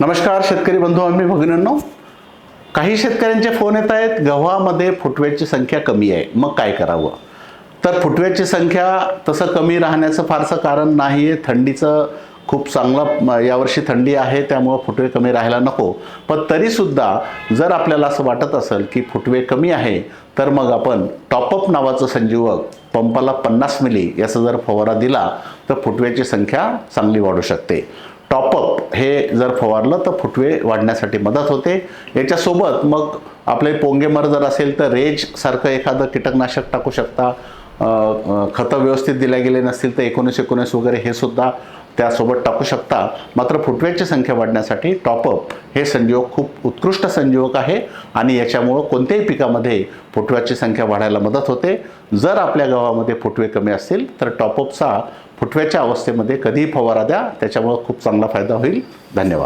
नमस्कार शेतकरी बंधू आणि भगिनींनो, काही शेतकऱ्यांचे फोन येत आहेत, गव्हामध्ये फुटव्याची संख्या कमी आहे, मग काय करावं? तर फुटव्याची संख्या तसं कमी राहण्याचं फारसं कारण नाही आहे. थंडीचं खूप चांगला यावर्षी थंडी आहे, त्यामुळे फुटवे कमी राहायला नको. पण तरीसुद्धा जर आपल्याला असं वाटत असेल की फुटवे कमी आहे, तर मग आपण टॉपअप नावाचं संजीवक पंपाला 50 मिली याचा जर फवारा दिला तर फुटव्याची संख्या चांगली वाढू शकते. टॉपअप हे जर फवारलं तर फुटवे वाढण्यासाठी मदत होते. याच्यासोबत मग आपले पोंगेमर जर असेल तर रेज सारखं एखादं कीटकनाशक टाकू शकता. खतं व्यवस्थित दिल्या गेले नसतील तर 19-19 वगैरे हे सुद्धा त्यासोबत टाकू शकता. मात्र फुटव्याची संख्या वाढण्यासाठी टॉपअप हे संजीवक खूप उत्कृष्ट संजीवक आहे आणि याच्यामुळं कोणत्याही पिकामध्ये फुटव्याची संख्या वाढायला मदत होते. जर आपल्या गव्हामध्ये फुटवे कमी असतील तर टॉपअपचा फुटव्याच्या अवस्थेमध्ये कधीही फवारा द्या, त्याच्यामुळे खूप चांगला फायदा होईल. धन्यवाद.